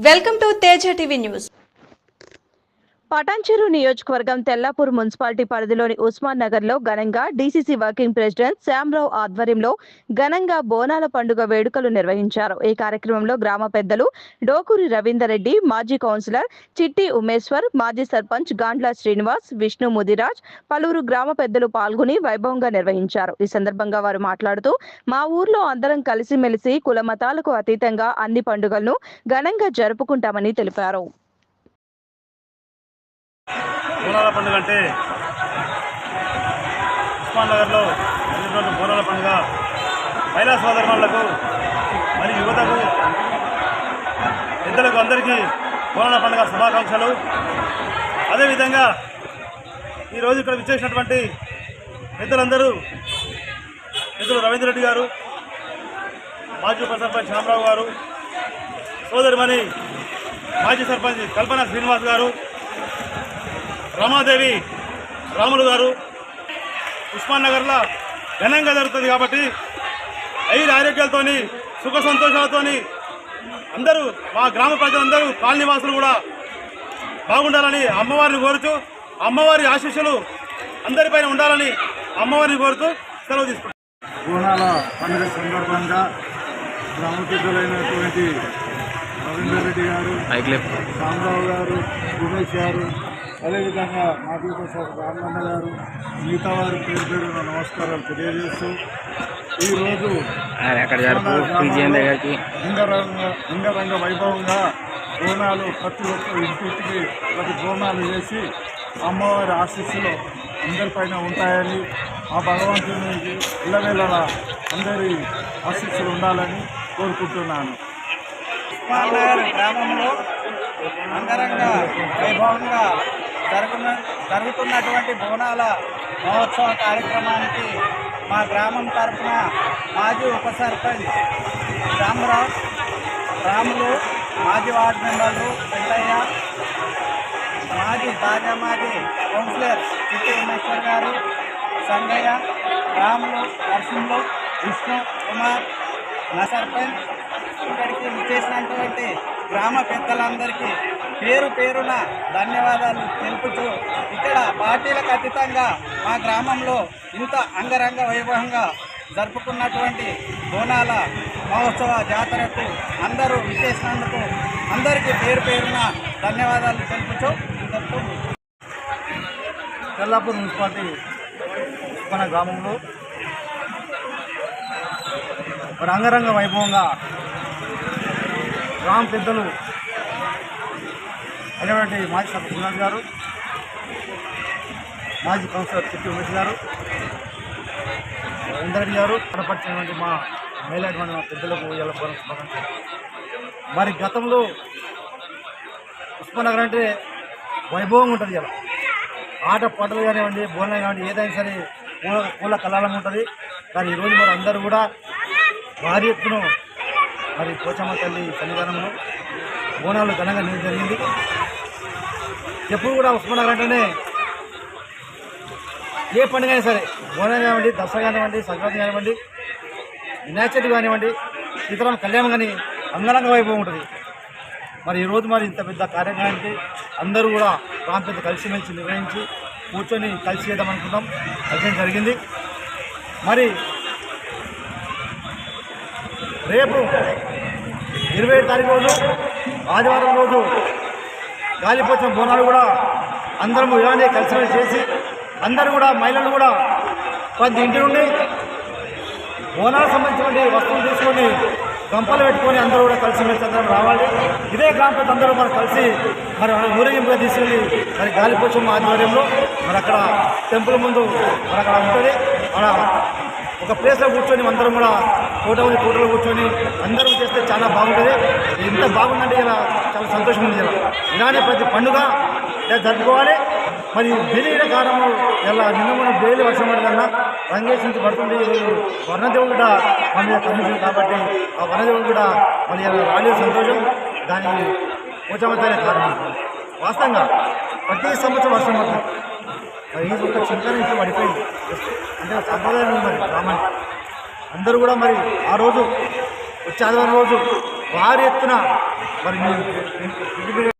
Welcome to Teja TV news. Patancheru నియోజకవర్గం Tellapur municipality పరిధిలోని ఉస్మాన్ నగర్ లో ఘనంగా డీసీసీ వర్కింగ్ ప్రెసిడెంట్ శ్యామరావు ఆధ్వర్యంలో ఘనంగా బోనాల పండుగ వేడుకలు నిర్వహించారు. ఈ కార్యక్రమంలో గ్రామ పెద్దలు డోకూరి రవీందర్ రెడ్డి, మాజీ కౌన్సిలర్ చిట్టి ఉమేశ్వర్, మాజీ సర్పంచ్ గాండ్ల శ్రీనివాస్, విష్ణు ముదిరాజ్, పలువురు గ్రామ పెద్దలు పాల్గొని వైభవంగా నిర్వహించారు. ఈ సందర్భంగా వారు మాట్లాడుతూ, మా ఊర్లో అందరం కలిసిమెలిసి కుల మతాలకు అతీతంగా అన్ని పండుగలను ఘనంగా జరుపుకుంటామని తెలిపారు. బోనాల పండుగ అంటే ఉస్మాన్ నగర్లో జరిగినటువంటి బోనాల పండుగ మహిళా సోదరులకు మరియు యువతకు పెద్దలకు అందరికీ బోనాల పండుగ శుభాకాంక్షలు. అదేవిధంగా ఈరోజు ఇక్కడ విచ్చేసినటువంటి పెద్దలందరూ పెద్దలు రవీంద్ర రెడ్డి గారు, మాజీ ఉప సర్పంచ్ శ్యామరావు గారు, సోదరిమణి మాజీ సర్పంచ్ కల్పన శ్రీనివాస్ గారు, రమాదేవి రాములు గారు, ఉస్మాన్ నగర్లో ఘనంగా జరుగుతుంది కాబట్టి ఐదు ఆరోగ్యాలతో సుఖ సంతోషాలతో అందరూ మా గ్రామ ప్రజలందరూ కాలనీవాసులు కూడా బాగుండాలని అమ్మవారిని కోరుతూ, అమ్మవారి ఆశీస్సులు అందరిపైన ఉండాలని అమ్మవారిని కోరుతూ సెలవు తీసుకుంటాం. బోనాల పండుగ సందర్భంగా గ్రామ పెద్దలైనటువంటి రవీందర్ రెడ్డి గారు, రామరావు గారు, ఉమేష్ గారు, అదేవిధంగా మాజీ ప్రసాద్ రామన్న గారు, మిగతా వారి పేరు పేరున నమస్కారాలు తెలియజేస్తూ ఈరోజు అంగరంగ వైభవంగా బోనాలు ప్రతి ఒక్క ఇంటికి ప్రతి బోనాలు చేసి అమ్మవారి ఆశీస్సులు అందరిపైన ఉంటాయని, ఆ భగవంతునికి ఇళ్ళవేళ అందరి ఆశీస్సులు ఉండాలని కోరుకుంటున్నాను. ఉస్మాన్ నగర్ గ్రామంలో అంగరంగ వైభవంగా జరుగుతున్నటువంటి బోనాల మహోత్సవ కార్యక్రమానికి మా గ్రామం తరఫున మాజీ ఉప సర్పంచ్ రాములు, మాజీ వార్డు మెంబర్లు పెద్దయ్య, తాజా మాజీ కౌన్సిలర్ చిట్టి ఉమేశ్వర్ గారు, సంగయ్య, రాములు, నరసింహులు, విష్ణు కుమార్, నా సర్పంచ్, ఇక్కడికి విచ్చేసినటువంటి గ్రామ పెద్దలందరికీ పేరు పేరున ధన్యవాదాలు తెలుపుతూ, ఇక్కడ పార్టీలకు అతీతంగా మా గ్రామంలో ఇంత అంగరంగ వైభవంగా జరుపుకున్నటువంటి బోనాల మహోత్సవ జాతరకు అందరూ విచ్చేసినందుకు అందరికీ పేరు పేరున ధన్యవాదాలు తెలుపుతూ తెల్లాపూర్ మున్సిపాలిటీ మన గ్రామంలో మరి అంగరంగ వైభవంగా గ్రామ పెద్దలు అయినటువంటి మాజీ సర్పంచ్ శ్రీనివాస్ గారు, మాజీ కౌన్సిలర్ చిట్టి ఉమేష్ గారు, రవీంద్రెడ్డి గారు, కనపరిచినటువంటి మా మేలైనటువంటి మా పెద్దలకు ఇలా శుభాకాంక్షలు. మరి గతంలో ఉస్మాన్ నగర్ అంటే వైభవంగా ఉంటుంది. ఇలా ఆట పాటలు కానివ్వండి, బోనాలు కానివ్వండి, ఏదైనా సరే పూల కళాలం ఉంటుంది. కానీ ఈరోజు మరి అందరూ కూడా భారీ ఎత్తున మరి పోచమ్మ తల్లి సన్నిధానంలో బోనాలు ఘనంగా జరిగింది. ఎప్పుడు కూడా ఉస్మాన్ నగర్ అంటేనే ఏ పండుగ అయినా సరే, బోనాలు కానివ్వండి, దసరా కానివ్వండి, సంక్రాంతి కానివ్వండి, వినాయక చవితి కానివ్వండి, సీతారామ కళ్యాణం కానీ అంగరంగ వైభవం ఉంటుంది. మరి ఈరోజు మరి ఇంత పెద్ద కార్యక్రమానికి అందరూ కూడా గ్రామ పెద్ద కలిసిమెలిసి నిర్వహించి కూర్చొని కలిసి చేద్దామనుకుంటాం. కలిసి జరిగింది. మరి రేపు 27 తారీఖు రోజు ఆదివారం రోజు గాలిపోచం బోనాలు కూడా అందరం ఇలానే కలిసిమెలిసి చేసి అందరూ కూడా మహిళలు కూడా ప్రతి ఇంటి నుండి బోనాలకు సంబంధించిన వస్తువులు తీసుకొని గంపలు పెట్టుకొని అందరూ కూడా కలిసిమెలిసి అందరం రావాలి. ఇదే గ్రామ పెద్ద అందరూ మనం కలిసి మరి ఊరేగింపుగా తీసుకెళ్ళి మరి గాలిపోచమ్మ ఆధ్వర్యంలో మరి అక్కడ టెంపుల్ ముందు మరి అక్కడ ఉంటుంది. మన ఒక ప్లేస్లో కూర్చొని అందరం కూడా ఫోటోలో కూర్చొని అందరం చేస్తే చాలా బాగుంటుంది. ఎంత బాగుందంటే ఇలా చాలా సంతోషం ఉంది. ఇలానే ప్రతి పండుగ జరుపుకోవాలి. మరి తెలియని కారణంలో ఇలా నిన్న మనం డైలీ వర్షం పడదన్నా రంగేష్ నుంచి పడుతుంది. ఈరోజు వర్ణదేవుడు కూడా మన మీద కనిపిస్తుంది కాబట్టి ఆ వర్ణదేవుడు కూడా మరి ఇలా రాలేదు సంతోషం. దానికి పోచమతనే కారణం. వాస్తవంగా ప్రతి సంవత్సరం వర్షం పడుతుంది. మరి ఈ ఒక చింతన ఇంట్లో పడిపోయింది. అంటే సంప్రదాయం ఉంది మరి గ్రామానికి. అందరూ కూడా మరి ఆ రోజు వచ్చే ఆదివారం రోజు భారీ ఎత్తున మరి